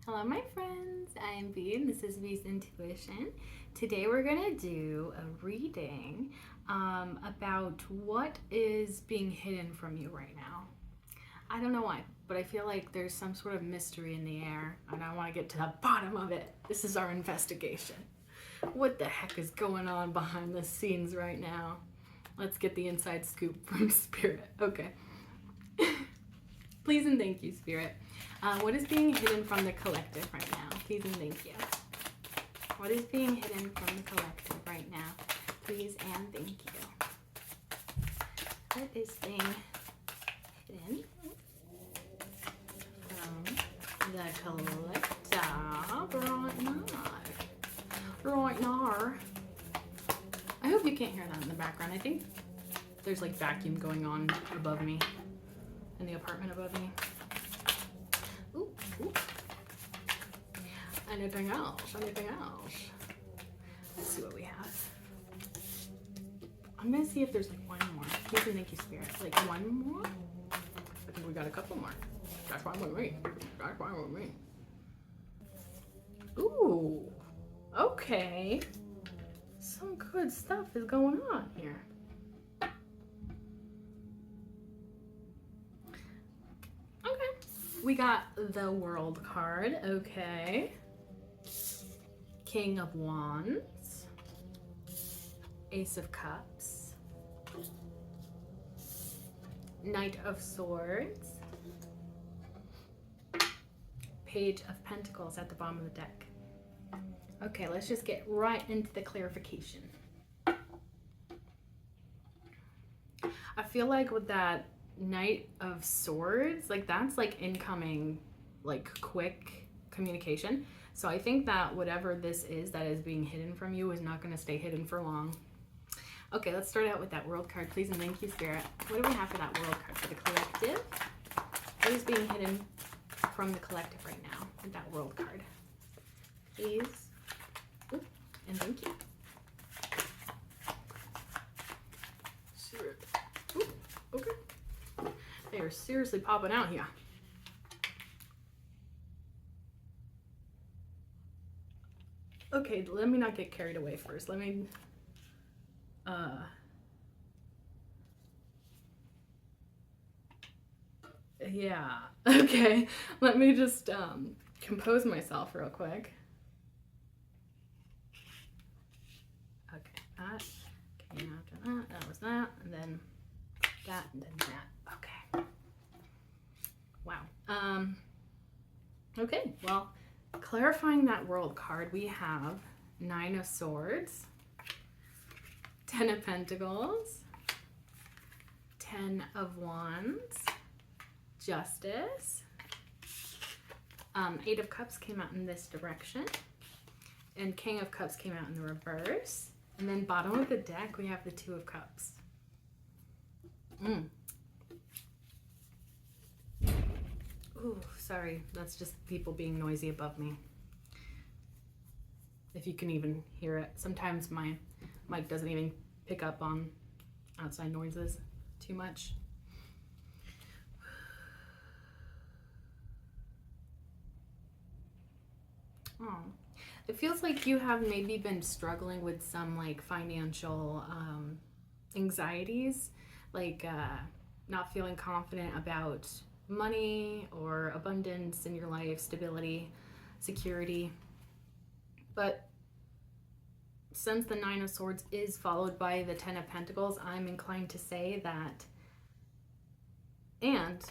Hello, my friends. I am V, and this is V's Intuition. Today, we're going to do a reading about what is being hidden from you right now. I don't know why, but I feel like there's some sort of mystery in the air, and I want to get to the bottom of it. This is our investigation. What the heck is going on behind the scenes right now? Let's get the inside scoop from Spirit. Okay. Please and thank you, Spirit. What is being hidden from the collective right now? Please and thank you. What is being hidden from the collective right now? Please and thank you. What is being hidden from the collective right now? Right now. I hope you can't hear that in the background. I think there's like vacuum going on above me. In the apartment above me. Ooh, ooh. Anything else? Anything else? Let's see what we have. I'm gonna see if there's like one more. Please and thank you, Spirit. Like one more? I think we got a couple more. That's fine with me. That's fine with me. Ooh. Okay. Some good stuff is going on here. We got the World card, okay. King of Wands. Ace of Cups. Knight of Swords. Page of Pentacles at the bottom of the deck. Okay, let's just get right into the clarification. I feel like with that Knight of Swords, like that's like incoming, like quick communication. So I think that whatever this is that is being hidden from you is not going to stay hidden for long. Okay, let's start out with that World card, please and thank you, Spirit. What do we have for that World card for the collective? What is being hidden from the collective right now with that World card? Please. Ooh, and thank you. Spirit. Ooh, okay. They are seriously popping out here. Okay, let me not get carried away first. Let me, yeah, okay. Let me just, compose myself real quick. Okay, that came after that. That was that, and then that, and then that. Okay. Wow. Okay, well, clarifying that World card, we have Nine of Swords, Ten of Pentacles, Ten of Wands, Justice, Eight of Cups came out in this direction, and King of Cups came out in the reverse, and then bottom of the deck, we have the Two of Cups. Ooh, sorry, that's just people being noisy above me. If you can even hear it. Sometimes my mic doesn't even pick up on outside noises too much. Oh, it feels like you have maybe been struggling with some like financial anxieties, like not feeling confident about money or abundance in your life, stability, security. But since the Nine of Swords is followed by the Ten of Pentacles, I'm inclined to say that, and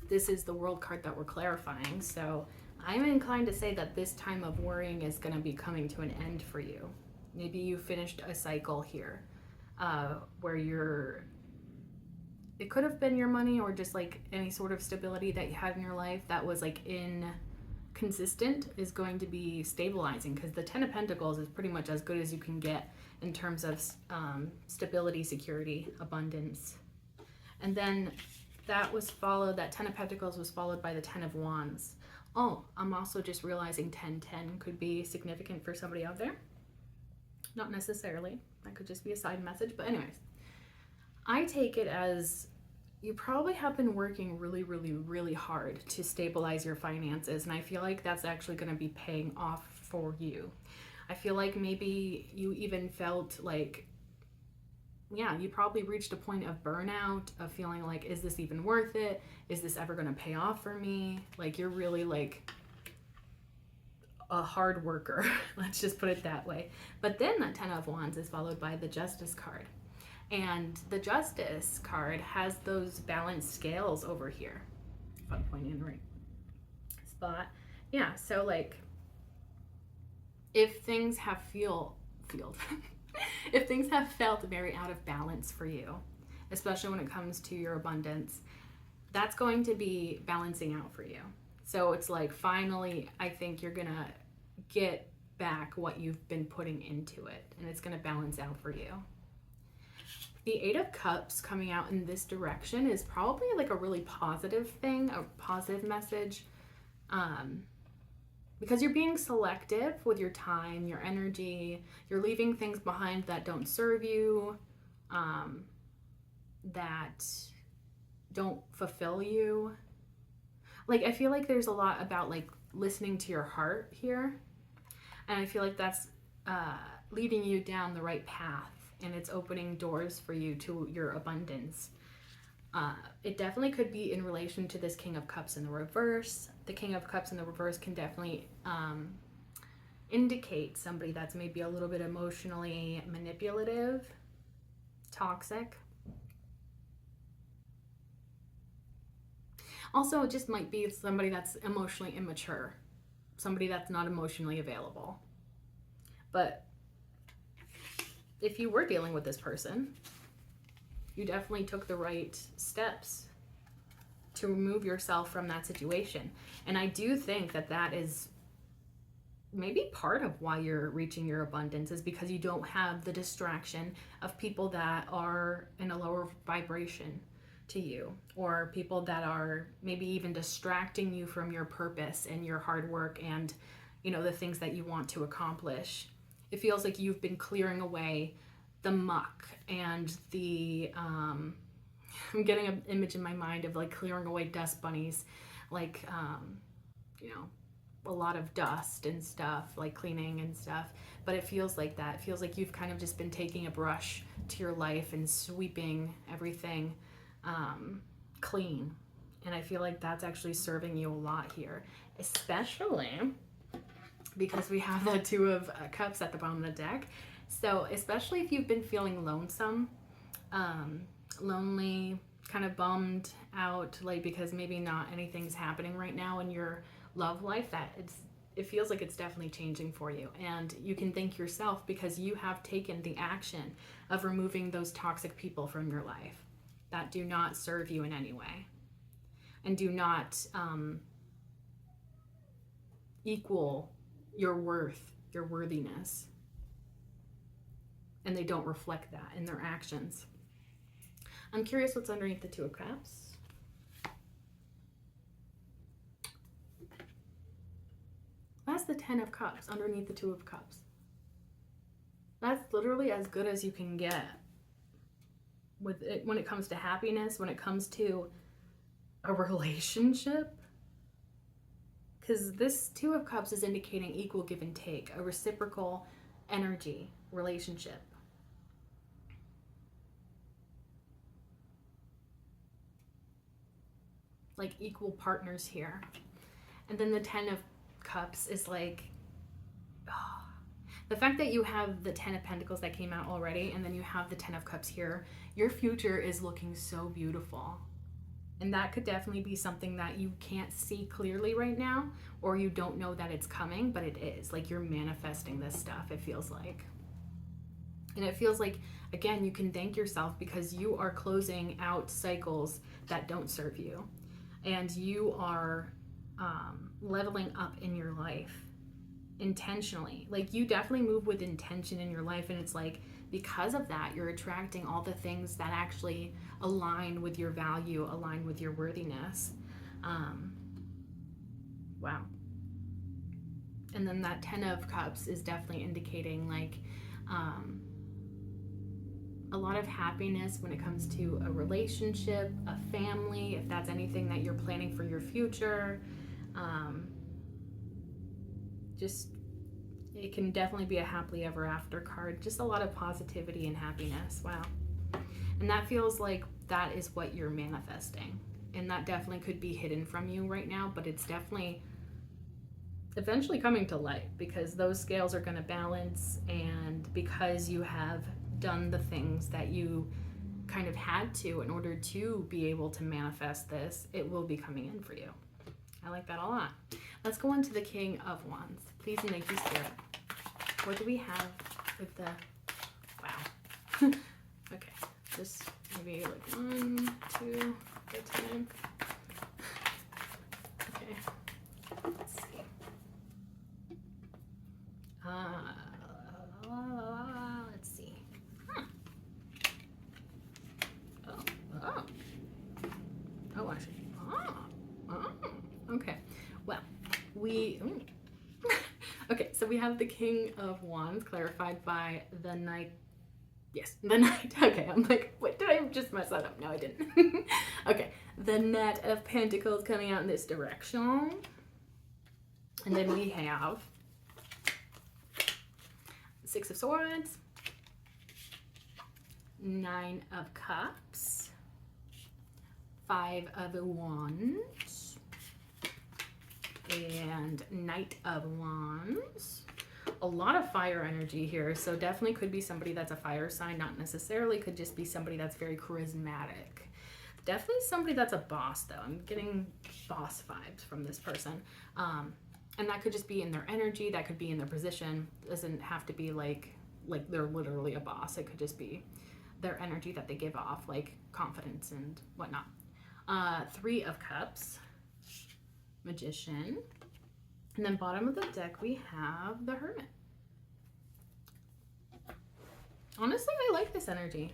this is the World card that we're clarifying, so I'm inclined to say that this time of worrying is going to be coming to an end for you. Maybe you finished a cycle here where it could have been your money or just like any sort of stability that you had in your life that was like inconsistent is going to be stabilizing, because the Ten of Pentacles is pretty much as good as you can get in terms of stability, security, abundance. And then that Ten of Pentacles was followed by the Ten of Wands. Oh, I'm also just realizing 10-10 could be significant for somebody out there. Not necessarily. That could just be a side message. But anyways, I take it as you probably have been working really, really, really hard to stabilize your finances. And I feel like that's actually going to be paying off for you. I feel like maybe you even felt like, yeah, you probably reached a point of burnout, of feeling like, is this even worth it? Is this ever going to pay off for me? Like, you're really like a hard worker. Let's just put it that way. But then that 10 of Wands is followed by the Justice card. And the Justice card has those balanced scales over here. If I'm pointing in the right spot. Yeah, so like if things have if things have felt very out of balance for you, especially when it comes to your abundance, that's going to be balancing out for you. So it's like finally, I think you're gonna get back what you've been putting into it, and it's gonna balance out for you. The 8 of Cups coming out in this direction is probably like a really positive thing, a positive message, because you're being selective with your time, your energy. You're leaving things behind that don't serve you, that don't fulfill you. Like, I feel like there's a lot about like listening to your heart here, and I feel like that's leading you down the right path, and it's opening doors for you to your abundance. It definitely could be in relation to this King of Cups in the reverse. The King of Cups in the reverse can definitely indicate somebody that's maybe a little bit emotionally manipulative, toxic. Also, it just might be somebody that's emotionally immature, somebody that's not emotionally available. But if you were dealing with this person, you definitely took the right steps to remove yourself from that situation. And I do think that that is maybe part of why you're reaching your abundance, is because you don't have the distraction of people that are in a lower vibration to you, or people that are maybe even distracting you from your purpose and your hard work and, you know, the things that you want to accomplish. It feels like you've been clearing away the muck and the I'm getting an image in my mind of like clearing away dust bunnies, like you know, a lot of dust and stuff, like cleaning and stuff. But it feels like that. It feels like you've kind of just been taking a brush to your life and sweeping everything clean. And I feel like that's actually serving you a lot here, especially because we have the 2 of Cups at the bottom of the deck. So especially if you've been feeling lonesome, lonely, kind of bummed out, like because maybe not anything's happening right now in your love life, that it feels like it's definitely changing for you. And you can thank yourself because you have taken the action of removing those toxic people from your life that do not serve you in any way and do not equal your worth, your worthiness. And they don't reflect that in their actions. I'm curious what's underneath the 2 of Cups. That's the 10 of Cups underneath the 2 of Cups. That's literally as good as you can get with it when it comes to happiness, when it comes to a relationship. Because this 2 of Cups is indicating equal give and take, a reciprocal energy relationship. Like equal partners here. And then the 10 of Cups is like, oh, the fact that you have the 10 of Pentacles that came out already, and then you have the 10 of Cups here, your future is looking so beautiful. And that could definitely be something that you can't see clearly right now, or you don't know that it's coming, but it is. Like you're manifesting this stuff, it feels like. And it feels like, again, you can thank yourself because you are closing out cycles that don't serve you. And you are leveling up in your life intentionally. Like you definitely move with intention in your life, and it's like because of that you're attracting all the things that actually align with your value, align with your worthiness. Wow. And then that 10 of Cups is definitely indicating like a lot of happiness when it comes to a relationship, a family, if that's anything that you're planning for your future. Just, it can definitely be a happily ever after card. Just a lot of positivity and happiness. Wow. And that feels like that is what you're manifesting. And that definitely could be hidden from you right now, but it's definitely eventually coming to light because those scales are going to balance, and because you have done the things that you kind of had to in order to be able to manifest this, it will be coming in for you. I like that a lot. Let's go on to the King of Wands. Please and thank you, Spirit. What do we have with the... Wow. Okay. Just maybe like 1, 2 at a time. Okay. Let's see. Let's see. Huh. Oh, actually. Okay. Well, okay, so we have the King of Wands clarified by the Knight. Yes, the Knight. Okay, I'm like, wait, did I just mess that up? No, I didn't. Okay, the Knight of Pentacles coming out in this direction. And then we have Six of Swords, 9 of Cups, 5 of Wands, and Knight of Wands. A lot of fire energy here, so definitely could be somebody that's a fire sign, not necessarily, could just be somebody that's very charismatic. Definitely somebody that's a boss though. I'm getting boss vibes from this person. And that could just be in their energy, that could be in their position. Doesn't have to be like they're literally a boss. It could just be their energy that they give off, like confidence and whatnot. 3 of Cups, Magician. And then bottom of the deck, we have the Hermit. Honestly, I like this energy.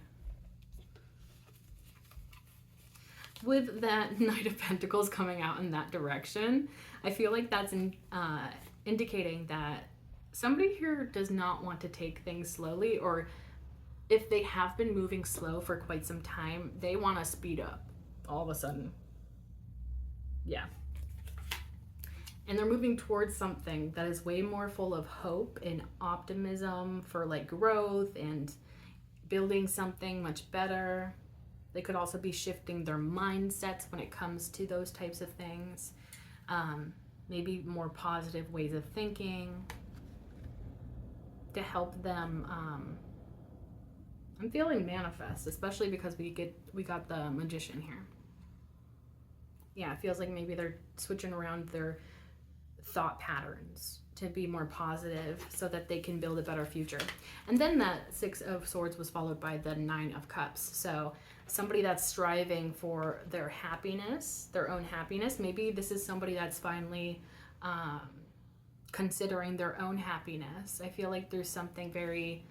With that Knight of Pentacles coming out in that direction, I feel like that's indicating that somebody here does not want to take things slowly, or if they have been moving slow for quite some time, they want to speed up all of a sudden. Yeah. And they're moving towards something that is way more full of hope and optimism for like growth and building something much better. They could also be shifting their mindsets when it comes to those types of things. Maybe more positive ways of thinking to help them. I'm feeling manifest, especially because we got the Magician here. Yeah, it feels like maybe they're switching around their thought patterns to be more positive so that they can build a better future. And then that 6 of Swords was followed by the 9 of Cups. So somebody that's striving for their happiness, their own happiness. Maybe this is somebody that's finally considering their own happiness. I feel like there's something very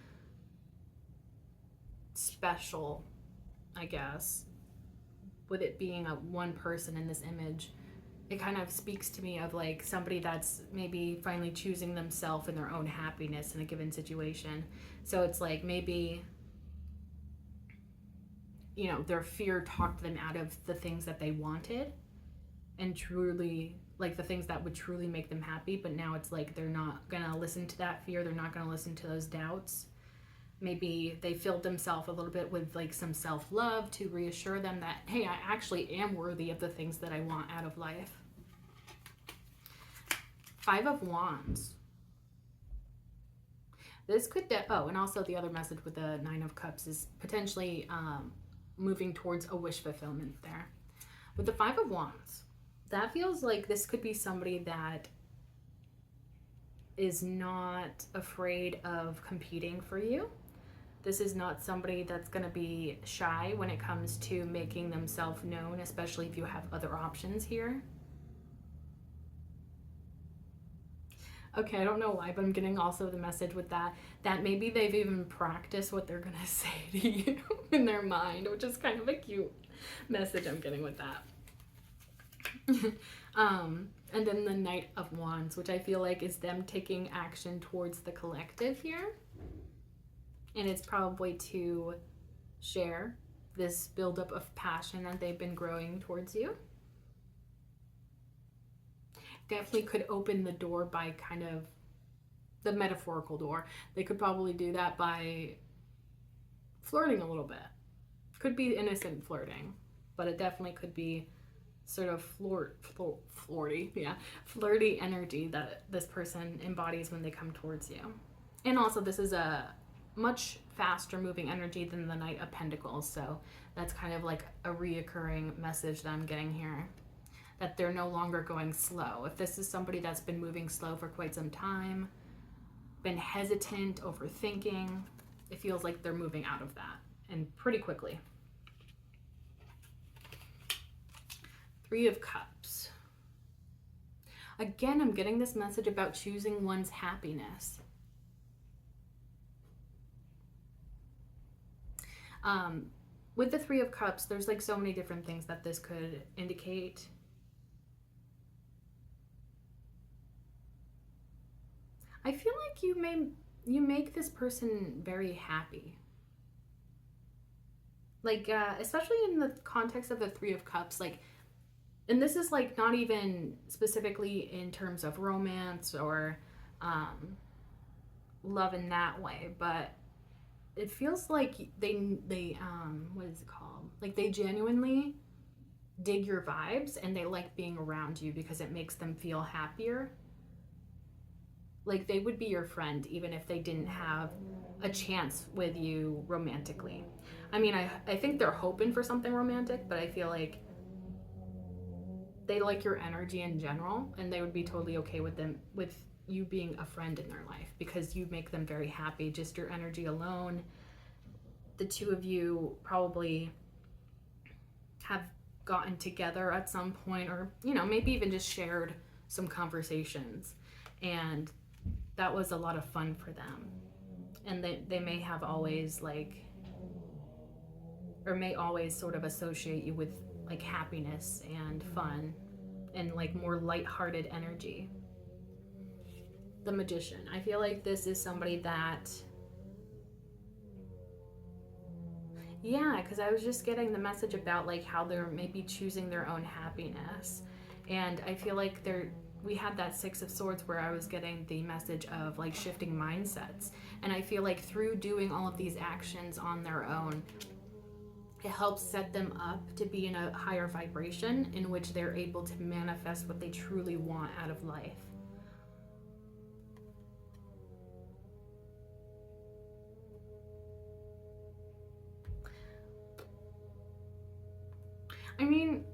special, I guess, with it being a one person in this image. It kind of speaks to me of like somebody that's maybe finally choosing themselves and their own happiness in a given situation. So it's like maybe, you know, their fear talked them out of the things that they wanted and truly like the things that would truly make them happy. But now it's like they're not gonna listen to that fear. They're not gonna listen to those doubts. Maybe they filled themselves a little bit with like some self-love to reassure them that, hey, I actually am worthy of the things that I want out of life. 5 of Wands. This could, and also the other message with the 9 of Cups is potentially moving towards a wish fulfillment there. With the 5 of Wands, that feels like this could be somebody that is not afraid of competing for you. This is not somebody that's going to be shy when it comes to making themselves known, especially if you have other options here. Okay, I don't know why, but I'm getting also the message with that maybe they've even practiced what they're going to say to you in their mind, which is kind of a cute message I'm getting with that. And then the Knight of Wands, which I feel like is them taking action towards the collective here. And it's probably to share this buildup of passion that they've been growing towards you. Definitely could open the door by kind of the metaphorical door. They could probably do that by flirting a little bit. Could be innocent flirting, but it definitely could be sort of flirty energy that this person embodies when they come towards you. And also, this is a much faster moving energy than the Knight of Pentacles, so that's kind of like a reoccurring message that I'm getting here, that they're no longer going slow. If this is somebody that's been moving slow for quite some time, been hesitant, overthinking, it feels like they're moving out of that, and pretty quickly. Three of Cups. Again, I'm getting this message about choosing one's happiness. With the Three of Cups, there's like so many different things that this could indicate. I feel like you make this person very happy. Like, especially in the context of the Three of Cups, like, and this is like not even specifically in terms of romance or love in that way, but it feels like they what is it called? Like, they genuinely dig your vibes and they like being around you because it makes them feel happier. Like, they would be your friend even if they didn't have a chance with you romantically. I mean, I think they're hoping for something romantic, but I feel like they like your energy in general, and they would be totally okay with you being a friend in their life because you make them very happy. Just your energy alone. The two of you probably have gotten together at some point, or, you know, maybe even just shared some conversations, and that was a lot of fun for them. And they may have always may always sort of associate you with like happiness and fun and like more lighthearted energy. The Magician. I feel like this is somebody that, yeah, because I was just getting the message about like how they're maybe choosing their own happiness. And I feel like we had that Six of Swords where I was getting the message of like shifting mindsets. And I feel like through doing all of these actions on their own, it helps set them up to be in a higher vibration in which they're able to manifest what they truly want out of life. I mean,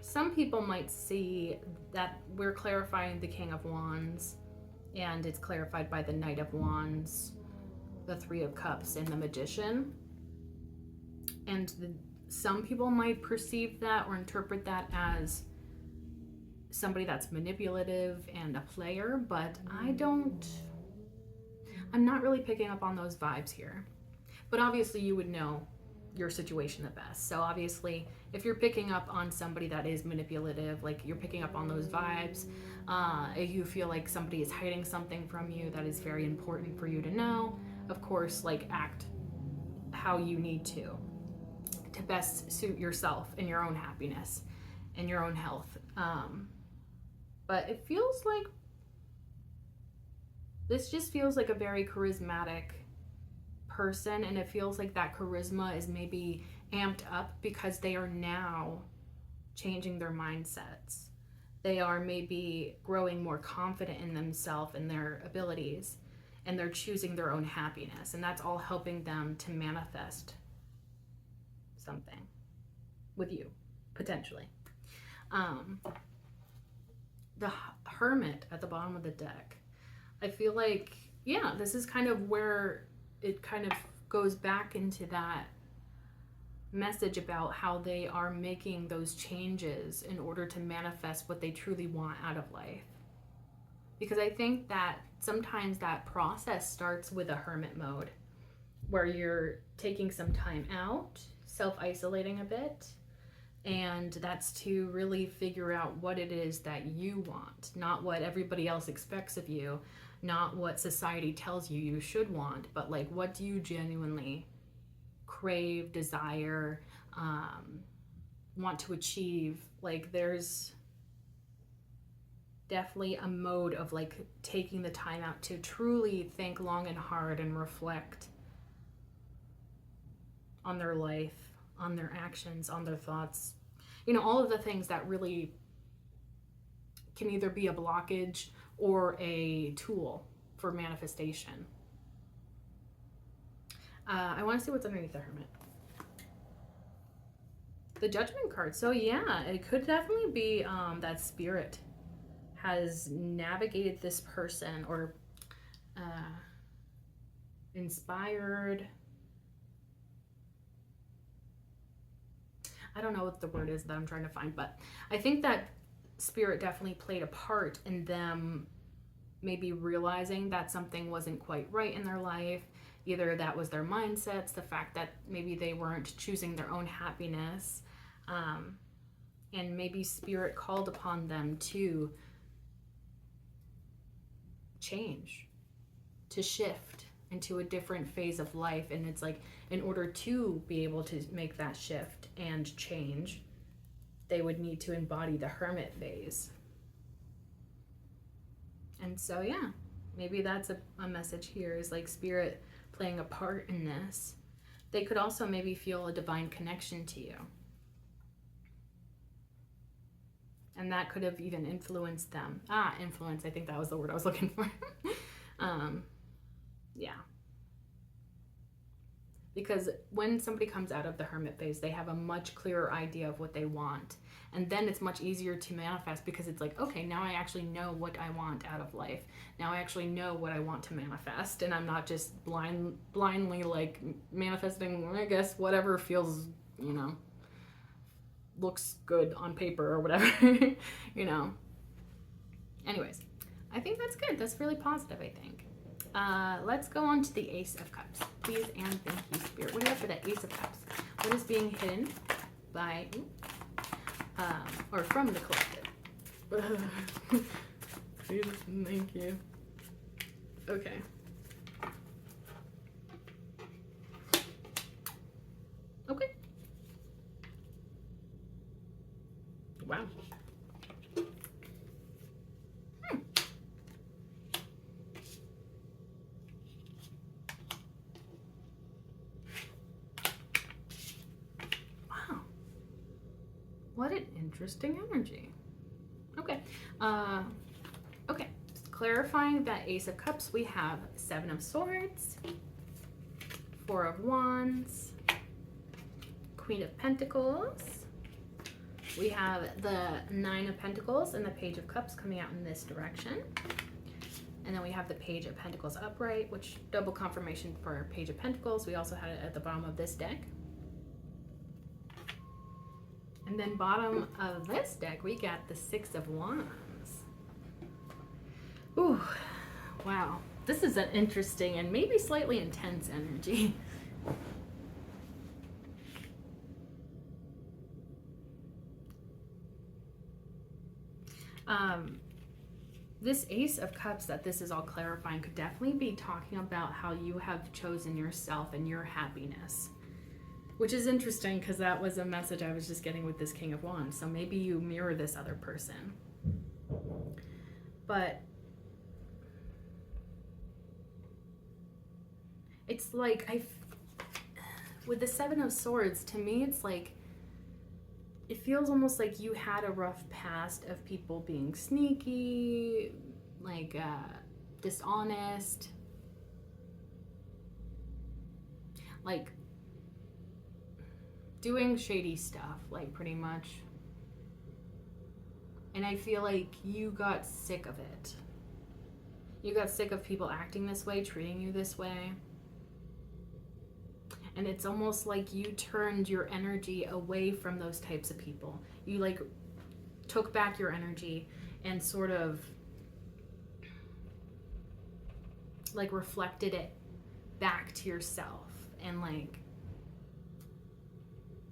some people might see that we're clarifying the King of Wands, and it's clarified by the Knight of Wands, the Three of Cups, and the Magician. And some people might perceive that or interpret that as somebody that's manipulative and a player, but I'm not really picking up on those vibes here. But obviously you would know your situation the best. So obviously, if you're picking up on somebody that is manipulative, like you're picking up on those vibes, if you feel like somebody is hiding something from you that is very important for you to know, of course, like act how you need to best suit yourself and your own happiness and your own health. But it feels like this just feels like a very charismatic person, and it feels like that charisma is maybe amped up because they are now changing their mindsets. They are maybe growing more confident in themselves and their abilities, and they're choosing their own happiness, and that's all helping them to manifest something with you, potentially. The Hermit at the bottom of the deck. I feel like, yeah, this is kind of where it kind of goes back into that message about how they are making those changes in order to manifest what they truly want out of life. Because I think that sometimes that process starts with a hermit mode, where you're taking some time out, self-isolating a bit, and that's to really figure out what it is that you want, not what everybody else expects of you, not what society tells you you should want, but like, what do you genuinely crave, desire, want to achieve. Like there's definitely a mode of like taking the time out to truly think long and hard and reflect on their life, on their actions, on their thoughts, you know, all of the things that really can either be a blockage or a tool for manifestation. I want to see what's underneath the Hermit. The Judgment card. So yeah, it could definitely be that spirit has navigated this person or inspired. I don't know what the word is that I'm trying to find, but I think that spirit definitely played a part in them maybe realizing that something wasn't quite right in their life. Either that was their mindsets, the fact that maybe they weren't choosing their own happiness, and maybe spirit called upon them to change, to shift into a different phase of life. And it's like, in order to be able to make that shift and change, they would need to embody the Hermit phase. And so yeah, maybe that's a message here, is like spirit playing a part in this. They could also maybe feel a divine connection to you, and that could have even influenced them. Influence, I think that was the word I was looking for. Yeah, because when somebody comes out of the Hermit phase, they have a much clearer idea of what they want, and then it's much easier to manifest, because it's like, okay, now I actually know what I want out of life. Now I actually know what I want to manifest, and I'm not just blindly like manifesting, I guess, whatever feels, you know, looks good on paper or whatever. You know. Anyways, I think that's good. That's really positive, I think. Let's go on to the Ace of Cups. Please and thank you, Spirit. What do you have for the Ace of Cups? What is being hidden by, or from the collective? Please, thank you. Okay. Okay. Wow. Wow. What an interesting energy. Okay. Okay. Clarifying that Ace of Cups, we have Seven of Swords, Four of Wands, Queen of Pentacles. We have the Nine of Pentacles and the Page of Cups coming out in this direction. And then we have the Page of Pentacles upright, which double confirmation for Page of Pentacles. We also had it at the bottom of this deck. And then bottom of this deck, we got the Six of Wands. Ooh, wow. This is an interesting and maybe slightly intense energy. This Ace of Cups that this is all clarifying could definitely be talking about how you have chosen yourself and your happiness, which is interesting because that was a message I was just getting with this King of Wands. So maybe you mirror this other person. But it's like, with the Seven of Swords, to me, it's like, it feels almost like you had a rough past of people being sneaky, like dishonest, like doing shady stuff, like pretty much. And I feel like you got sick of it. You got sick of people acting this way, treating you this way. And it's almost like you turned your energy away from those types of people. You like took back your energy and sort of like reflected it back to yourself and like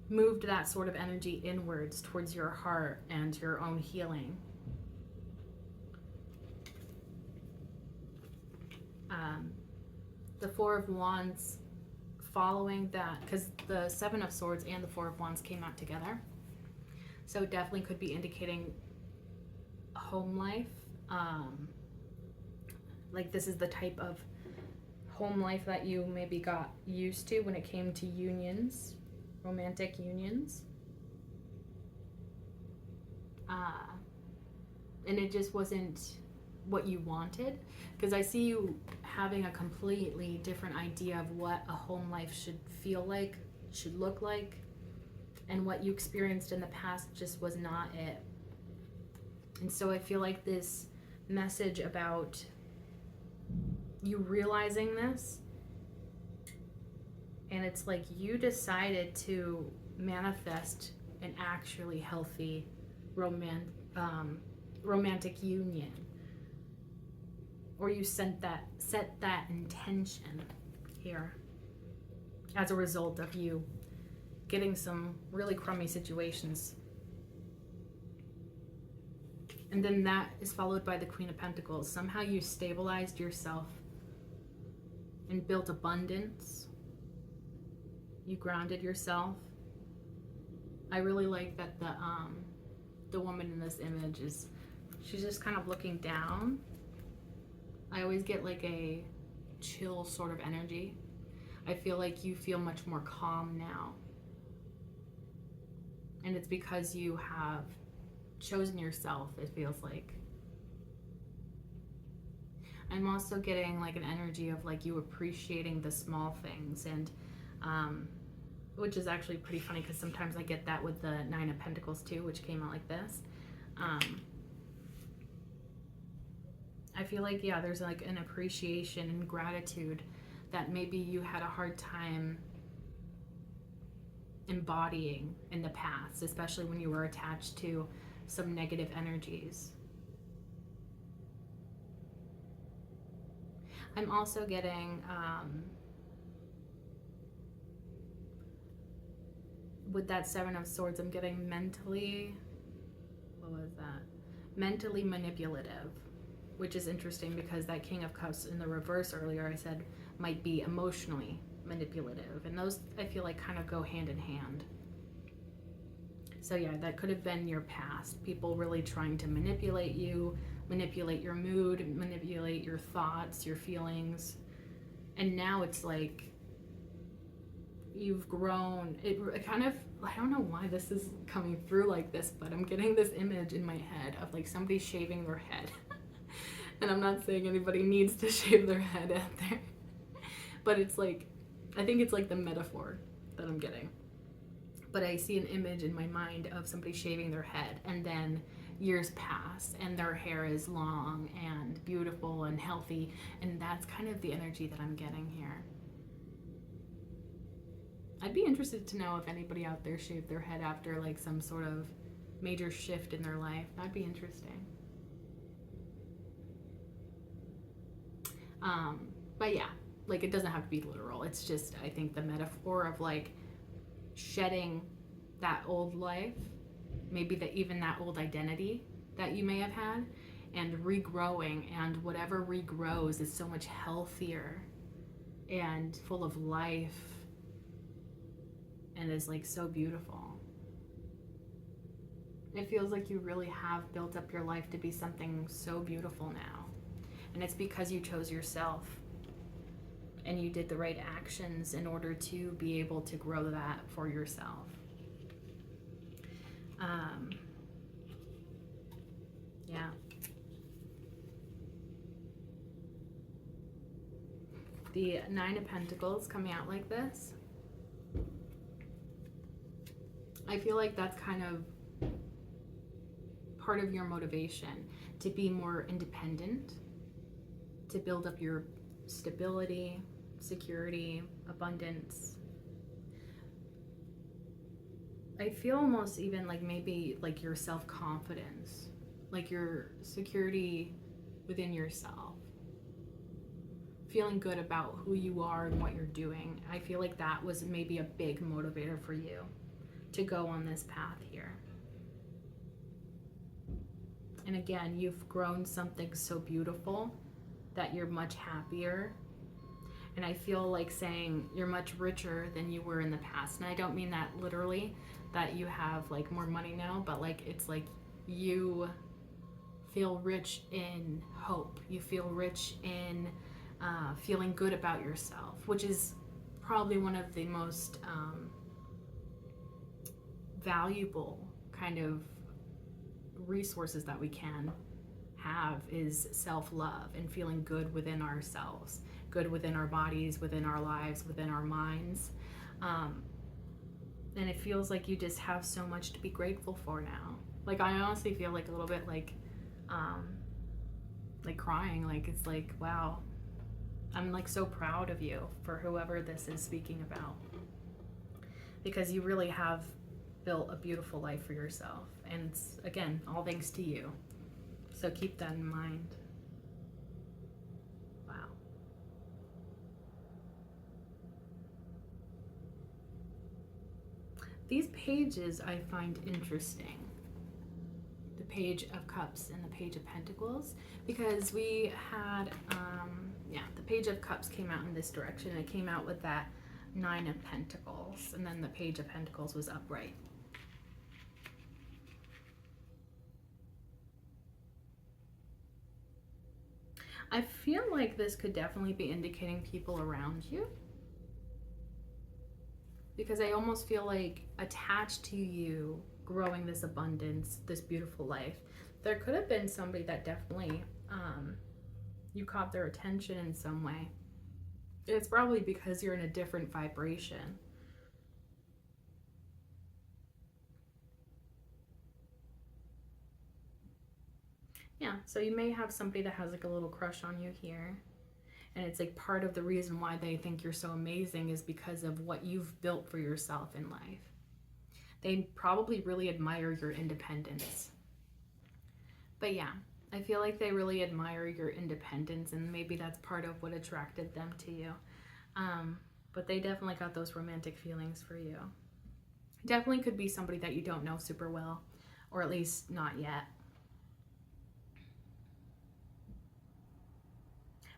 moved that sort of energy inwards towards your heart and your own healing. The Four of Wands following that, because the Seven of Swords and the Four of Wands came out together. So it definitely could be indicating a home life. Like this is the type of home life that you maybe got used to when it came to unions, romantic unions. And it just wasn't what you wanted, because I see you having a completely different idea of what a home life should feel like, should look like, and what you experienced in the past just was not it. And so I feel like this message about you realizing this, and it's like you decided to manifest an actually healthy romantic union, or you set that intention here as a result of you getting some really crummy situations. And then that is followed by the Queen of Pentacles. Somehow you stabilized yourself and built abundance. You grounded yourself. I really like that the woman in this image she's just kind of looking down. I always get like a chill sort of energy. I feel like you feel much more calm now. And it's because you have chosen yourself, it feels like. I'm also getting like an energy of like you appreciating the small things, and which is actually pretty funny because sometimes I get that with the Nine of Pentacles too, which came out like this. I feel like, yeah, there's like an appreciation and gratitude that maybe you had a hard time embodying in the past, especially when you were attached to some negative energies. I'm also getting with that Seven of Swords, I'm getting mentally manipulative, which is interesting because that King of Cups in the reverse earlier I said might be emotionally manipulative, and those I feel like kind of go hand in hand. So yeah, that could have been your past, people really trying to manipulate you, manipulate your mood, manipulate your thoughts, your feelings. And now it's like you've grown. It kind of, I don't know why this is coming through like this, but I'm getting this image in my head of like somebody shaving their head. And I'm not saying anybody needs to shave their head out there, but it's like, I think it's like the metaphor that I'm getting. But I see an image in my mind of somebody shaving their head, and then years pass and their hair is long and beautiful and healthy, and that's kind of the energy that I'm getting here. I'd be interested to know if anybody out there shaved their head after like some sort of major shift in their life. That'd be interesting. But yeah, like it doesn't have to be literal. It's just, I think the metaphor of like shedding that old life, maybe even that old identity that you may have had, and regrowing, and whatever regrows is so much healthier and full of life and is like so beautiful. It feels like you really have built up your life to be something so beautiful now, and it's because you chose yourself and you did the right actions in order to be able to grow that for yourself. Yeah. The Nine of Pentacles coming out like this. I feel like that's kind of part of your motivation to be more independent, to build up your stability, security, abundance. I feel almost even like maybe like your self-confidence, like your security within yourself, feeling good about who you are and what you're doing. I feel like that was maybe a big motivator for you to go on this path here. And again, you've grown something so beautiful that you're much happier. And I feel like saying you're much richer than you were in the past. And I don't mean that literally, that you have like more money now, but like it's like you feel rich in hope. You feel rich in feeling good about yourself, which is probably one of the most valuable kind of resources that we can have, is self-love and feeling good within ourselves, good within our bodies, within our lives, within our minds. And it feels like you just have so much to be grateful for now. Like I honestly feel like a little bit like crying. Like it's like, wow, I'm like so proud of you for whoever this is speaking about, because you really have built a beautiful life for yourself, and it's, again, all thanks to you. So keep that in mind. Wow. These pages I find interesting. The Page of Cups and the Page of Pentacles, because we had, the Page of Cups came out in this direction. It came out with that Nine of Pentacles, and then the Page of Pentacles was upright. I feel like this could definitely be indicating people around you, because I almost feel like attached to you growing this abundance, this beautiful life, there could have been somebody that definitely you caught their attention in some way. It's probably because you're in a different vibration. Yeah, so you may have somebody that has like a little crush on you here. And it's like part of the reason why they think you're so amazing is because of what you've built for yourself in life. They probably really admire your independence. But yeah, I feel like they really admire your independence, and maybe that's part of what attracted them to you. But they definitely got those romantic feelings for you. Definitely could be somebody that you don't know super well, or at least not yet.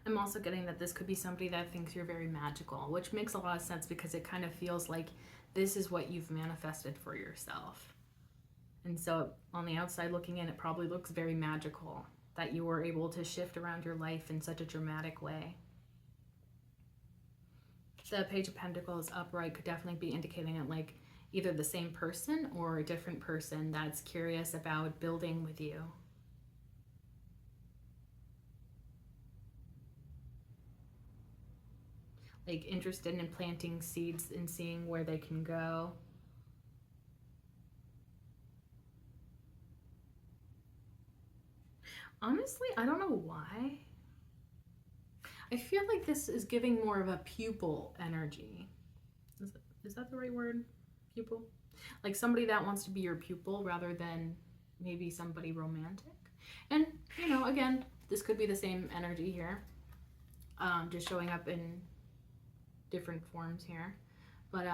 I'm also getting that this could be somebody that thinks you're very magical, which makes a lot of sense because it kind of feels like this is what you've manifested for yourself. And so on the outside looking in, it probably looks very magical that you were able to shift around your life in such a dramatic way. The Page of Pentacles upright could definitely be indicating it like either the same person or a different person that's curious about building with you. Like interested in planting seeds and seeing where they can go. Honestly, I don't know why. I feel like this is giving more of a pupil energy. Is that the right word? Pupil? Like somebody that wants to be your pupil rather than maybe somebody romantic. And, you know, again, this could be the same energy here. Just showing up in different forms here. But,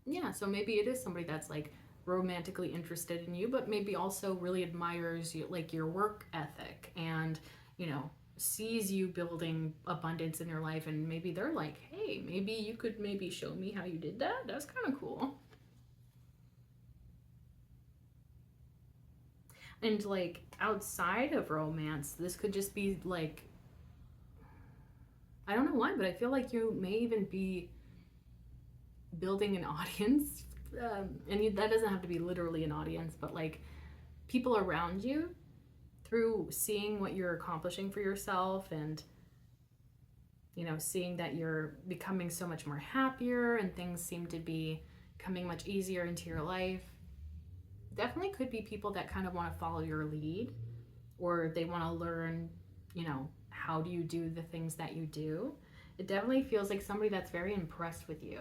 yeah, so maybe it is somebody that's like romantically interested in you, but maybe also really admires you, like your work ethic, and, you know, sees you building abundance in your life, and maybe they're like, hey, maybe you could maybe show me how you did that. That's kind of cool. And like outside of romance, this could just be like, I don't know why, but I feel like you may even be building an audience. That doesn't have to be literally an audience, but like people around you, through seeing what you're accomplishing for yourself, and, you know, seeing that you're becoming so much more happier and things seem to be coming much easier into your life. Definitely could be people that kind of want to follow your lead, or they want to learn, you know, how do you do the things that you do. It definitely feels like somebody that's very impressed with you.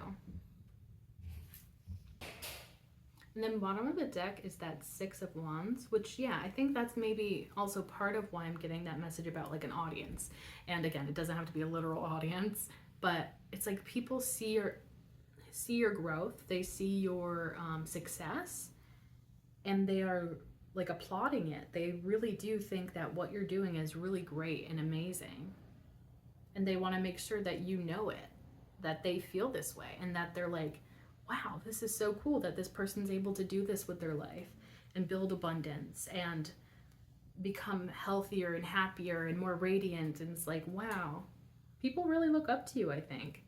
And then bottom of the deck is that Six of Wands, which, yeah, I think that's maybe also part of why I'm getting that message about like an audience. And again, it doesn't have to be a literal audience, but it's like people see your growth, they see your success, and they are like applauding it. They really do think that what you're doing is really great and amazing. And they want to make sure that you know it, that they feel this way, and that they're like, wow, this is so cool that this person's able to do this with their life and build abundance and become healthier and happier and more radiant. And it's like, wow, people really look up to you, I think.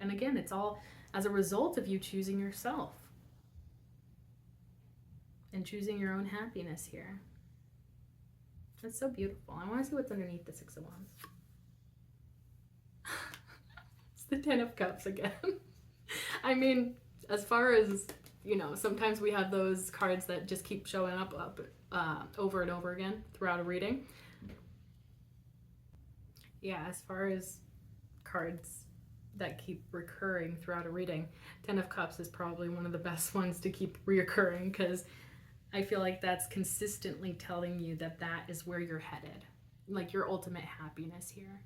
And again, it's all as a result of you choosing yourself and choosing your own happiness here. That's so beautiful. I want to see what's underneath the Six of Wands. It's the Ten of Cups again. I mean, as far as, you know, sometimes we have those cards that just keep showing up over and over again throughout a reading. Yeah, as far as cards that keep recurring throughout a reading, Ten of Cups is probably one of the best ones to keep reoccurring, because I feel like that's consistently telling you that that is where you're headed, like your ultimate happiness here.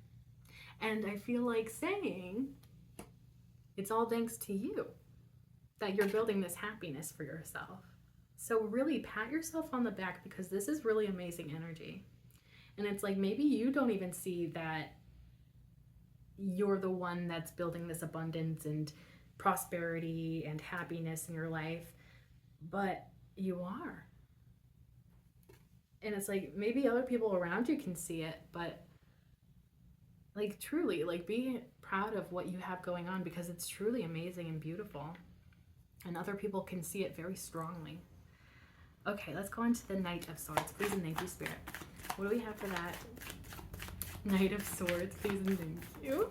And I feel like saying it's all thanks to you that you're building this happiness for yourself. So really pat yourself on the back, because this is really amazing energy. And it's like, maybe you don't even see that you're the one that's building this abundance and prosperity and happiness in your life, but you are. And it's like, maybe other people around you can see it, but like, truly, like, be proud of what you have going on, because it's truly amazing and beautiful, and other people can see it very strongly. Okay, let's go into the Knight of Swords. Please and thank you, Spirit. What do we have for that Knight of Swords? Please and thank you.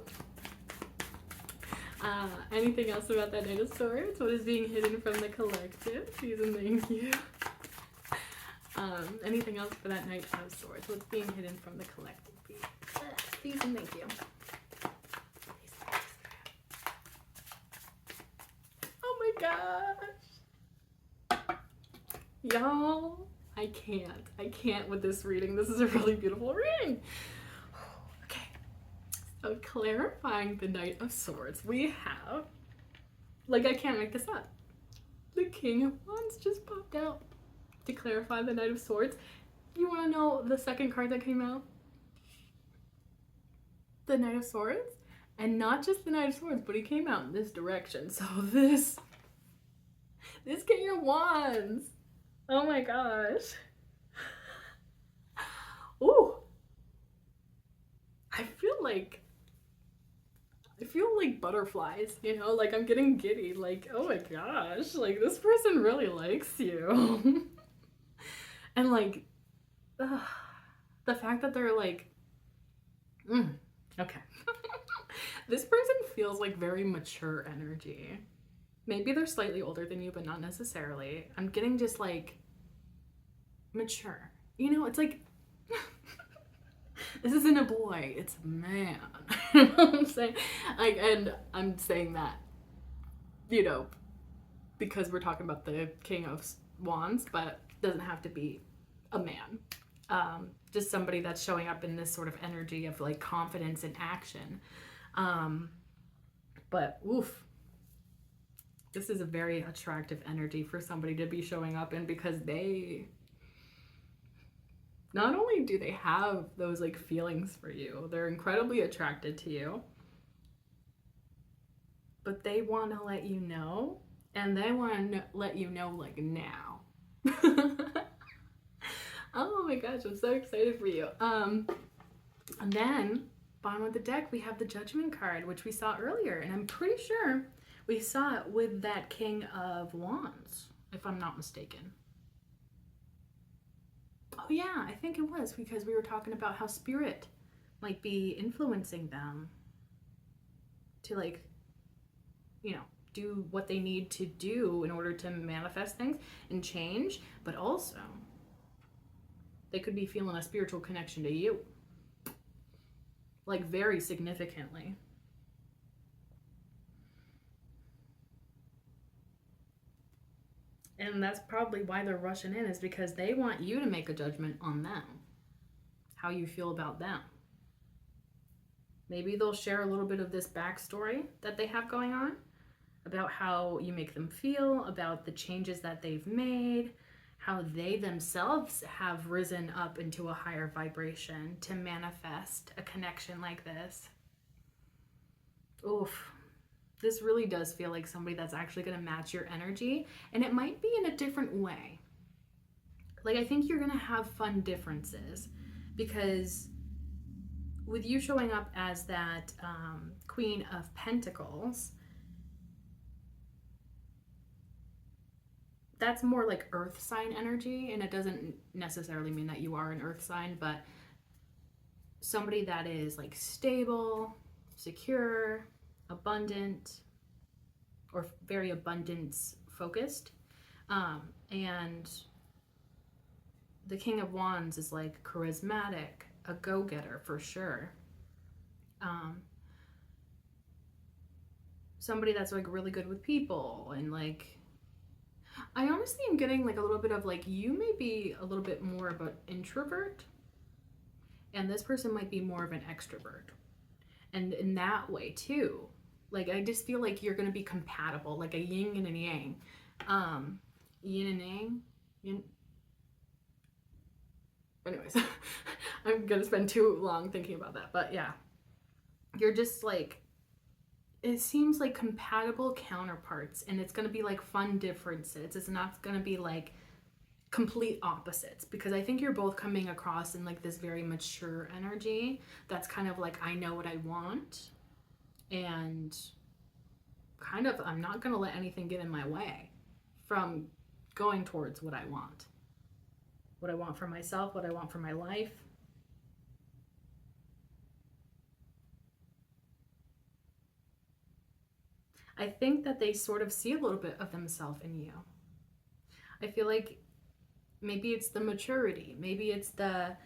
Anything else about that Knight of Swords? What is being hidden from the collective? Please and thank you. Anything else for that Knight of Swords? What's being hidden from the collective? Please and thank you. Oh my gosh. Y'all, I can't with this reading. This is a really beautiful reading. Okay, so clarifying the Knight of Swords, we have, like, I can't make this up, the King of Wands just popped out to clarify the Knight of Swords. You want to know the second card that came out? The Knight of Swords. And not just the Knight of Swords, but he came out in this direction. So this King of Wands. Oh my gosh. Ooh. I feel like butterflies, you know, like I'm getting giddy, like, oh my gosh, like this person really likes you. And like, the fact that they're like, okay. This person feels like very mature energy. Maybe they're slightly older than you, but not necessarily. I'm getting just like mature. You know, it's like, this isn't a boy, it's a man. You know what I'm saying? Like, and I'm saying that, you know, because we're talking about the King of Wands, but it doesn't have to be a man. Just somebody that's showing up in this sort of energy of like confidence and action. But oof, this is a very attractive energy for somebody to be showing up in, because they, not only do they have those like feelings for you, they're incredibly attracted to you, but they want to let you know, and they want to let you know like now. Oh my gosh, I'm so excited for you. And then bottom of the deck, we have the Judgment card, which we saw earlier, and I'm pretty sure we saw it with that King of Wands, if I'm not mistaken. Oh yeah, I think it was, because we were talking about how spirit might be influencing them to, like, you know, do what they need to do in order to manifest things and change, but also they could be feeling a spiritual connection to you, like very significantly. And that's probably why they're rushing in, is because they want you to make a judgment on them, how you feel about them. Maybe they'll share a little bit of this backstory that they have going on, about how you make them feel, about the changes that they've made, how they themselves have risen up into a higher vibration to manifest a connection like this. Oof. This really does feel like somebody that's actually going to match your energy, and it might be in a different way. Like, I think you're going to have fun differences, because with you showing up as that Queen of Pentacles, that's more like earth sign energy, and it doesn't necessarily mean that you are an earth sign, but somebody that is like stable, secure, abundant, or very abundance focused. And the King of Wands is like charismatic, a go-getter for sure. Somebody that's like really good with people, and like, I honestly am getting like a little bit of like, you may be a little bit more of an introvert, and this person might be more of an extrovert. And in that way too, like, I just feel like you're going to be compatible, like a yin and a yang. Yin and yang. Yin. Anyways, I'm going to spend too long thinking about that. But yeah, you're just like, it seems like compatible counterparts, and it's going to be like fun differences. It's not going to be like complete opposites, because I think you're both coming across in like this very mature energy that's kind of like, I know what I want, and kind of, I'm not going to let anything get in my way from going towards what I want for myself, what I want for my life. I think that they sort of see a little bit of themselves in you. I feel like maybe it's the maturity, maybe it's the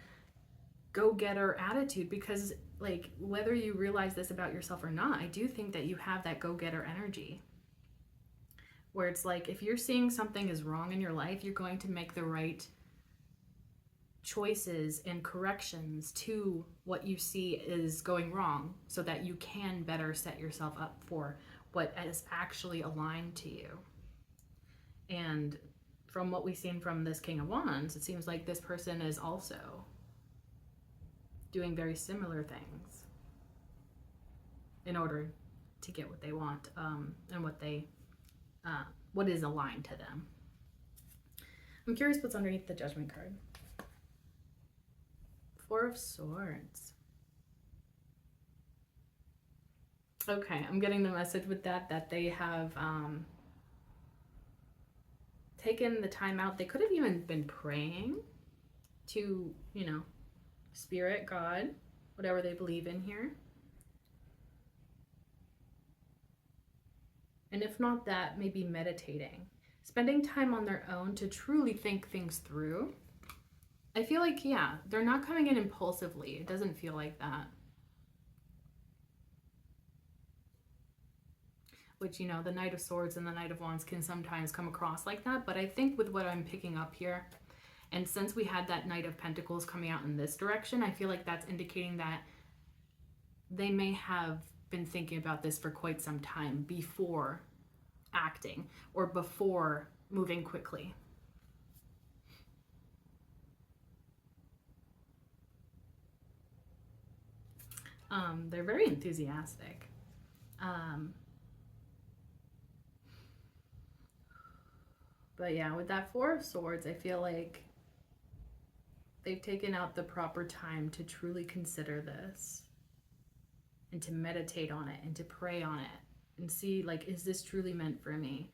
go-getter attitude, because like, whether you realize this about yourself or not, I do think that you have that go-getter energy, where it's like, if you're seeing something is wrong in your life, you're going to make the right choices and corrections to what you see is going wrong, so that you can better set yourself up for what is actually aligned to you. And from what we've seen from this King of Wands, it seems like this person is also doing very similar things in order to get what they want, and what is aligned to them. I'm curious what's underneath the Judgment card. Four of Swords. Okay, I'm getting the message with that they have taken the time out. They could have even been praying to, Spirit, God, whatever they believe in here. And if not that, maybe meditating, spending time on their own to truly think things through. I feel like, yeah, they're not coming in impulsively. It doesn't feel like that. Which, the Knight of Swords and the Knight of Wands can sometimes come across like that. But I think with what I'm picking up here, and since we had that Knight of Pentacles coming out in this direction, I feel like that's indicating that they may have been thinking about this for quite some time before acting, or before moving quickly. They're very enthusiastic. But yeah, with that Four of Swords, I feel like they've taken out the proper time to truly consider this, and to meditate on it, and to pray on it, and see, like, is this truly meant for me?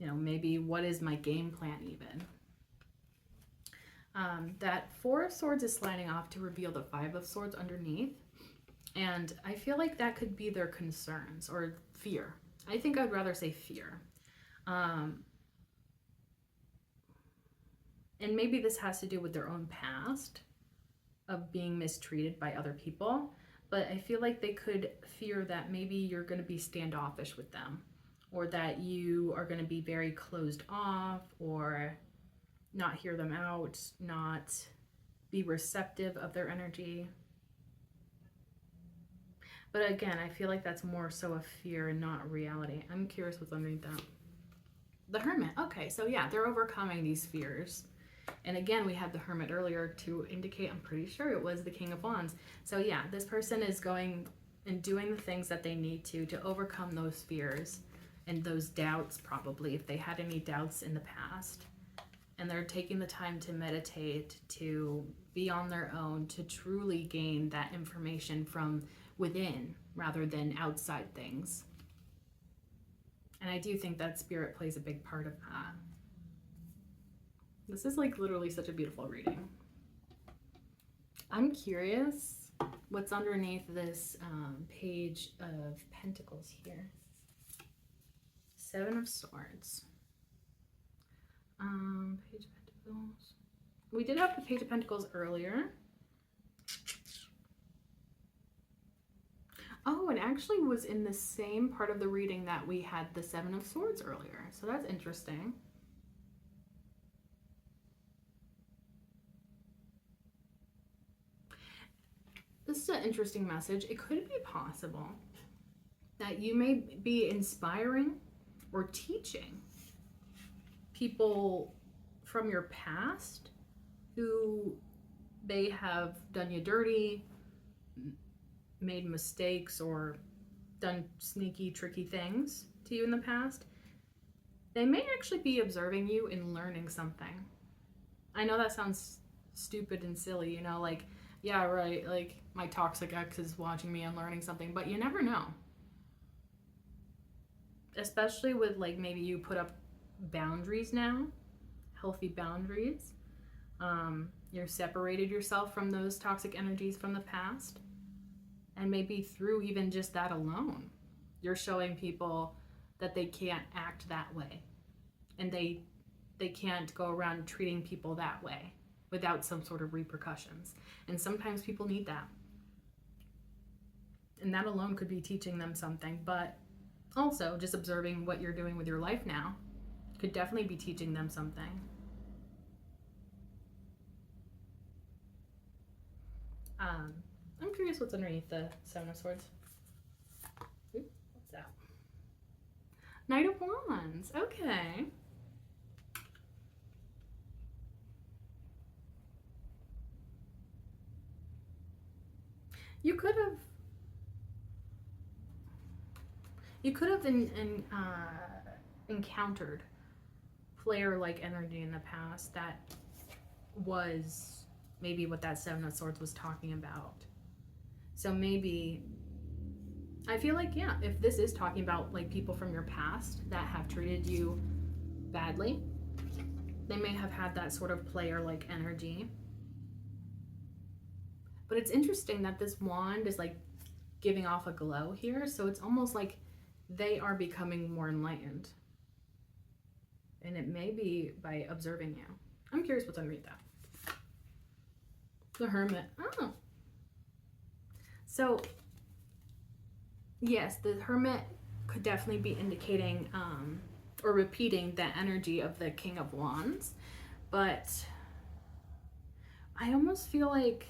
Maybe what is my game plan even? That Four of Swords is sliding off to reveal the Five of Swords underneath. And I feel like that could be their concerns or fear. I think I'd rather say fear. And maybe this has to do with their own past of being mistreated by other people. But I feel like they could fear that maybe you're going to be standoffish with them, or that you are going to be very closed off, or not hear them out, not be receptive of their energy. But again, I feel like that's more so a fear and not reality. I'm curious what's underneath that. The Hermit. Okay, so yeah, they're overcoming these fears. And again, we had the Hermit earlier to indicate, I'm pretty sure it was the King of Wands. So yeah, this person is going and doing the things that they need to overcome those fears and those doubts, probably, if they had any doubts in the past. And they're taking the time to meditate, to be on their own, to truly gain that information from within rather than outside things. And I do think that spirit plays a big part of that. This is like literally such a beautiful reading. I'm curious what's underneath this page of Pentacles here. Seven of Swords. Page of Pentacles. We did have the Page of Pentacles earlier. Oh, it actually was in the same part of the reading that we had the Seven of Swords earlier. So that's interesting. This is an interesting message. It could be possible that you may be inspiring or teaching people from your past who they have done you dirty, made mistakes, or done sneaky, tricky things to you in the past. They may actually be observing you and learning something. I know that sounds stupid and silly, you know, like, yeah, right, like my toxic ex is watching me and learning something, but you never know. Especially with, like, maybe you put up boundaries now, healthy boundaries. You're separated yourself from those toxic energies from the past. And maybe through even just that alone, you're showing people that they can't act that way. And they can't go around treating people that way without some sort of repercussions. And sometimes people need that. And that alone could be teaching them something. But also, just observing what you're doing with your life now could definitely be teaching them something. I'm curious what's underneath the Seven of Swords. Ooh, what's that? Knight of Wands. Okay. You could have encountered flare-like energy in the past that was maybe what that Seven of Swords was talking about. So maybe, I feel like, yeah, if this is talking about like people from your past that have treated you badly, they may have had that sort of player-like energy. But it's interesting that this wand is like giving off a glow here, so it's almost like they are becoming more enlightened. And it may be by observing you. I'm curious what's underneath that. The Hermit. Oh. So, yes, the Hermit could definitely be indicating or repeating the energy of the King of Wands. But I almost feel like,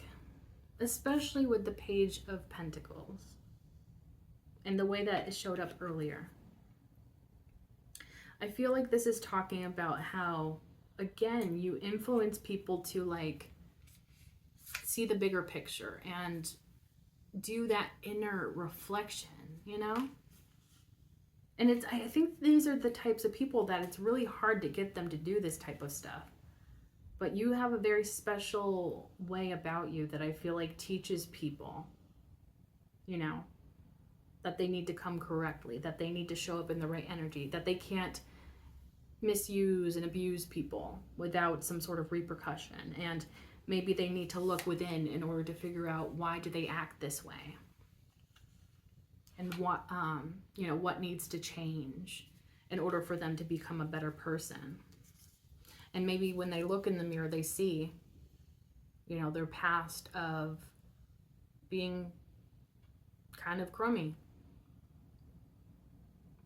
especially with the Page of Pentacles and the way that it showed up earlier, I feel like this is talking about how, again, you influence people to like see the bigger picture and do that inner reflection, you know? And it's, I think these are the types of people that it's really hard to get them to do this type of stuff. But you have a very special way about you that I feel like teaches people, you know, that they need to come correctly, that they need to show up in the right energy, that they can't misuse and abuse people without some sort of repercussion. And maybe they need to look within in order to figure out why do they act this way, and what you know, what needs to change in order for them to become a better person. And maybe when they look in the mirror, they see, you know, their past of being kind of crummy,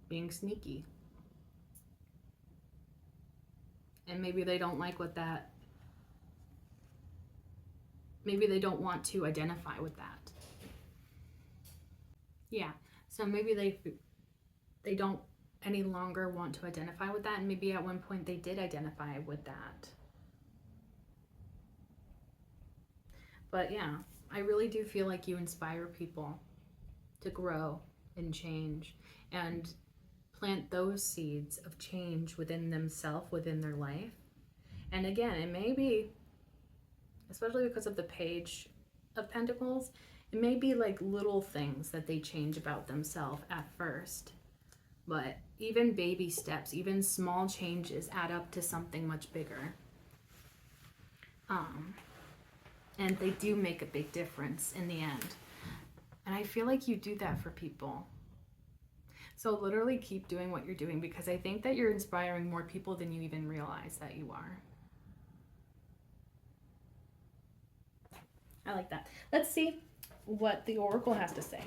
being sneaky, and maybe they don't like what that, maybe they don't want to identify with that. Yeah, so maybe they don't any longer want to identify with that, and maybe at one point they did identify with that. But yeah, I really do feel like you inspire people to grow and change and plant those seeds of change within themselves, within their life. And again, it may be, especially because of the Page of Pentacles, it may be like little things that they change about themselves at first. But even baby steps, even small changes add up to something much bigger. And they do make a big difference in the end. And I feel like you do that for people. So literally keep doing what you're doing, because I think that you're inspiring more people than you even realize that you are. I like that. Let's see what the Oracle has to say.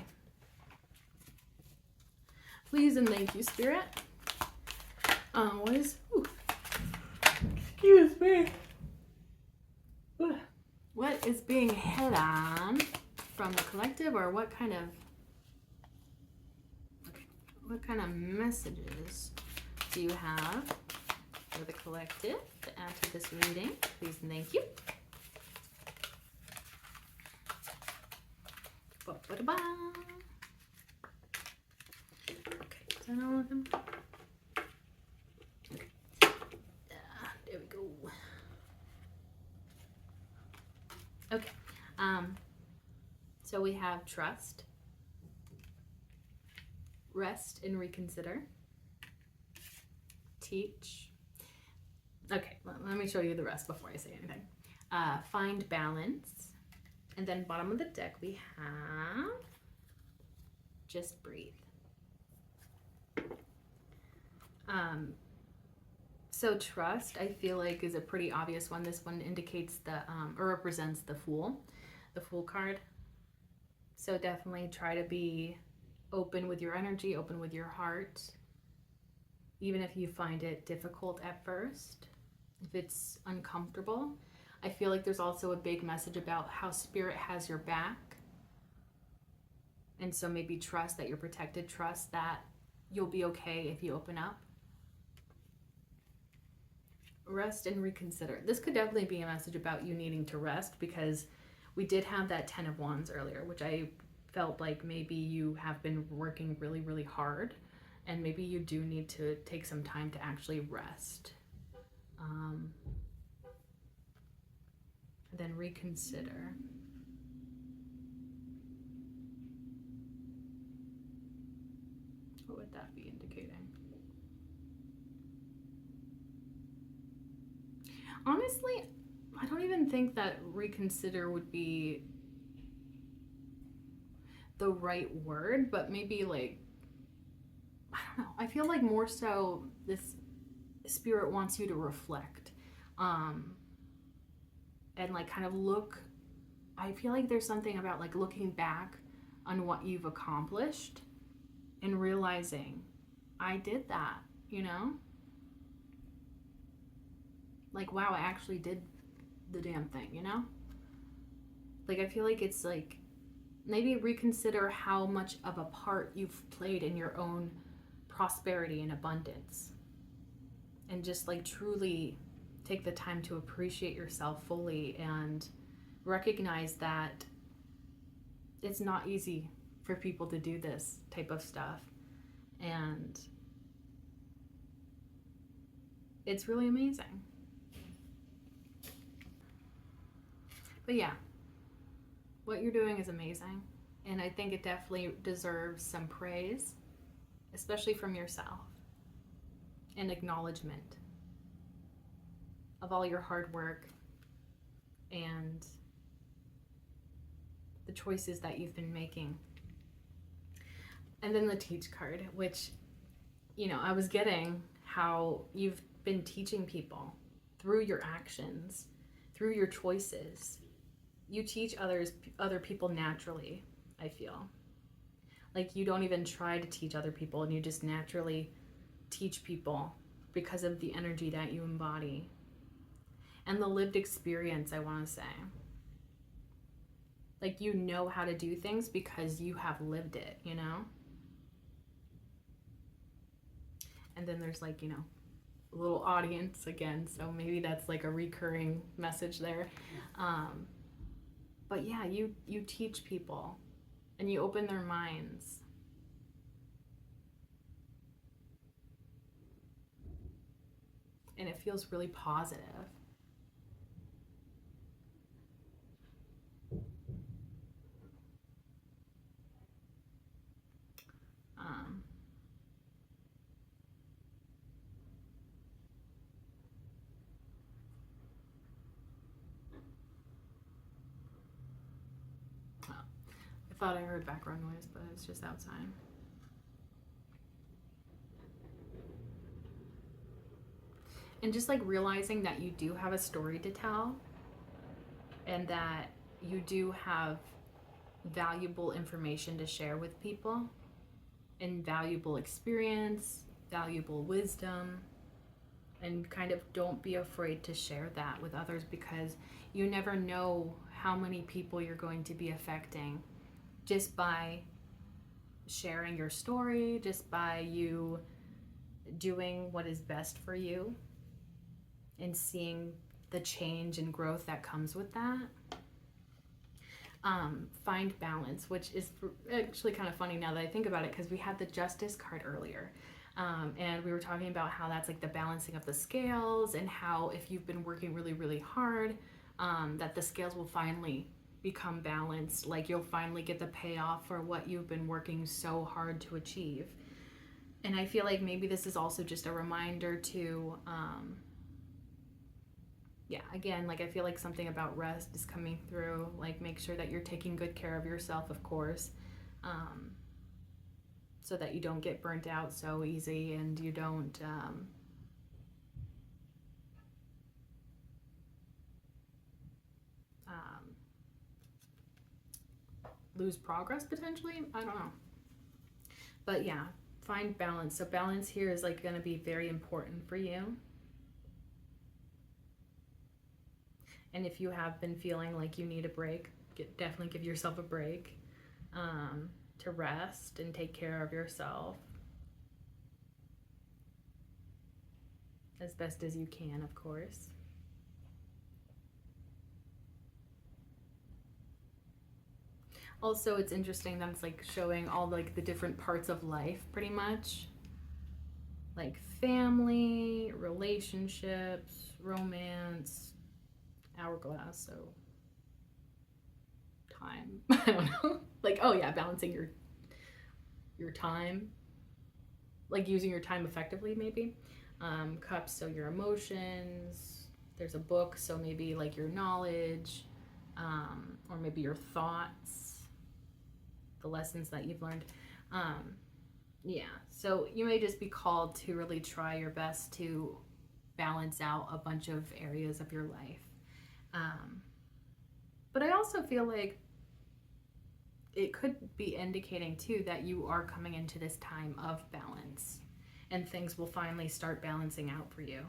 Please and thank you, Spirit. What is... Ooh, excuse me. What is being hit on from the collective, or what kind of messages do you have for the collective to add to this reading? Please and thank you. Ba-ba-da-ba. Okay, is that all of them? Okay. There we go. Okay. So we have trust, rest and reconsider, teach. Okay, let me show you the rest before I say anything. Find balance. And then bottom of the deck we have just breathe. So trust, I feel like, is a pretty obvious one. This one indicates the or represents the Fool card. So definitely try to be open with your energy, open with your heart, even if you find it difficult at first, if it's uncomfortable. I feel like there's also a big message about how Spirit has your back. And so maybe trust that you're protected, trust that you'll be okay if you open up. Rest and reconsider. This could definitely be a message about you needing to rest, because we did have that 10 of Wands earlier, which I felt like maybe you have been working really, really hard, and maybe you do need to take some time to actually rest. Then reconsider. What would that be indicating? Honestly, I don't even think that reconsider would be the right word, but maybe like, I don't know. I feel like more so this Spirit wants you to reflect, and like kind of look. I feel like there's something about like looking back on what you've accomplished and realizing, I did that, you know? Like, wow, I actually did the damn thing, you know? Like, I feel like it's like, maybe reconsider how much of a part you've played in your own prosperity and abundance. And just like truly take the time to appreciate yourself fully and recognize that it's not easy for people to do this type of stuff. And it's really amazing. But yeah, what you're doing is amazing. And I think it definitely deserves some praise, especially from yourself, and acknowledgement of all your hard work and the choices that you've been making. And then the teach card, which, you know, I was getting how you've been teaching people through your actions, through your choices. You teach other people naturally, I feel. Like you don't even try to teach other people, and you just naturally teach people because of the energy that you embody. And the lived experience, I want to say. Like you know how to do things because you have lived it, you know? And then there's like, a little audience again. So maybe that's like a recurring message there. But yeah, you teach people and you open their minds. And it feels really positive. I thought I heard background noise, but it's just outside. And just like realizing that you do have a story to tell and that you do have valuable information to share with people and valuable experience, valuable wisdom, and kind of don't be afraid to share that with others, because you never know how many people you're going to be affecting just by sharing your story, just by you doing what is best for you and seeing the change and growth that comes with that. Find balance, which is actually kind of funny now that I think about it, because we had the Justice card earlier. And we were talking about how that's like the balancing of the scales, and how if you've been working really, really hard, that the scales will finally become balanced. Like you'll finally get the payoff for what you've been working so hard to achieve. And I feel like maybe this is also just a reminder to, again, like I feel like something about rest is coming through. Like make sure that you're taking good care of yourself, of course, so that you don't get burnt out so easy, and you don't lose progress potentially. I don't know. But yeah, find balance. So balance here is like going to be very important for you. And if you have been feeling like you need a break, definitely give yourself a break, to rest and take care of yourself as best as you can, of course. Also, it's interesting that it's like showing all like the different parts of life, pretty much. Like family, relationships, romance, hourglass, so time. I don't know. Like, oh yeah, balancing your time. Like using your time effectively, maybe. Cups, so your emotions. There's a book, so maybe like your knowledge, or maybe your thoughts, the lessons that you've learned. Yeah, so you may just be called to really try your best to balance out a bunch of areas of your life. But I also feel like it could be indicating too that you are coming into this time of balance, and things will finally start balancing out for you.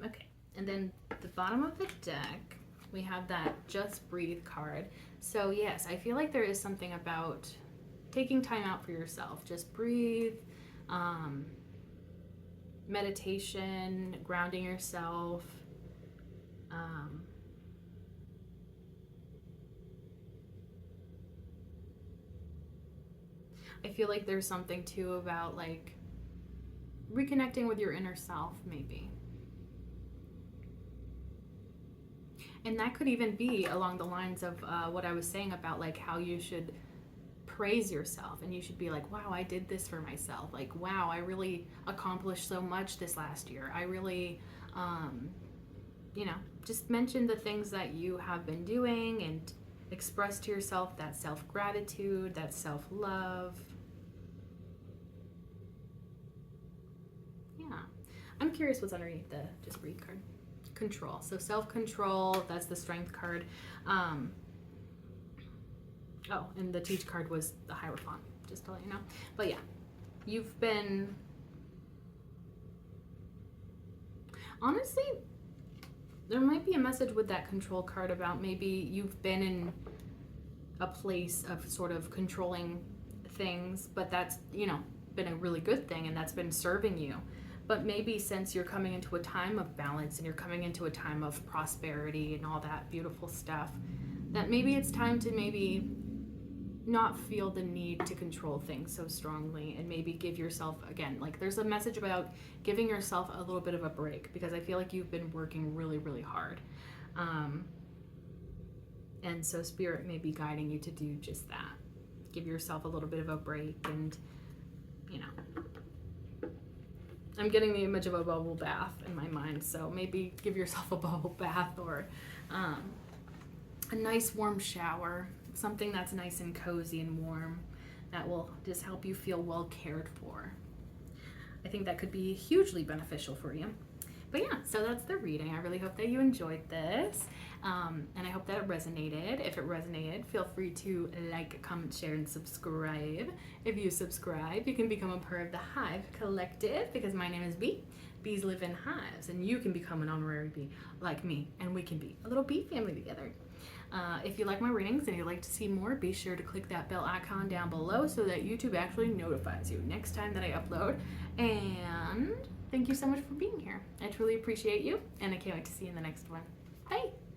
Okay, and then the bottom of the deck, we have that Just Breathe card. So yes, I feel like there is something about taking time out for yourself. Just breathe, meditation, grounding yourself. I feel like there's something too about like reconnecting with your inner self, maybe. And that could even be along the lines of what I was saying about like how you should praise yourself, and you should be like, wow, I did this for myself. Like, wow, I really accomplished so much this last year. I really, just mention the things that you have been doing and express to yourself that self-gratitude, that self-love. Yeah. I'm curious what's underneath the Just Breathe card. Control. So self-control, that's the Strength card. And the Teach card was the Hierophant, just to let you know. But yeah, you've been... Honestly, there might be a message with that Control card about maybe you've been in a place of sort of controlling things, but that's, you know, been a really good thing and that's been serving you. But maybe since you're coming into a time of balance and you're coming into a time of prosperity and all that beautiful stuff, that maybe it's time to maybe not feel the need to control things so strongly, and maybe give yourself, again, like there's a message about giving yourself a little bit of a break, because I feel like you've been working really, really hard. And so Spirit may be guiding you to do just that. Give yourself a little bit of a break, and, you know, I'm getting the image of a bubble bath in my mind, so maybe give yourself a bubble bath, or a nice warm shower, something that's nice and cozy and warm that will just help you feel well cared for. I think that could be hugely beneficial for you. But yeah, so that's the reading. I really hope that you enjoyed this, and I hope that it resonated. If it resonated, feel free to like, comment, share, and subscribe. If you subscribe, you can become a part of the Hive Collective, because my name is Bee. Bees live in hives, and you can become an honorary bee like me, and we can be a little bee family together. If you like my readings and you'd like to see more, be sure to click that bell icon down below so that YouTube actually notifies you next time that I upload. And thank you so much for being here. I truly appreciate you, and I can't wait to see you in the next one. Bye!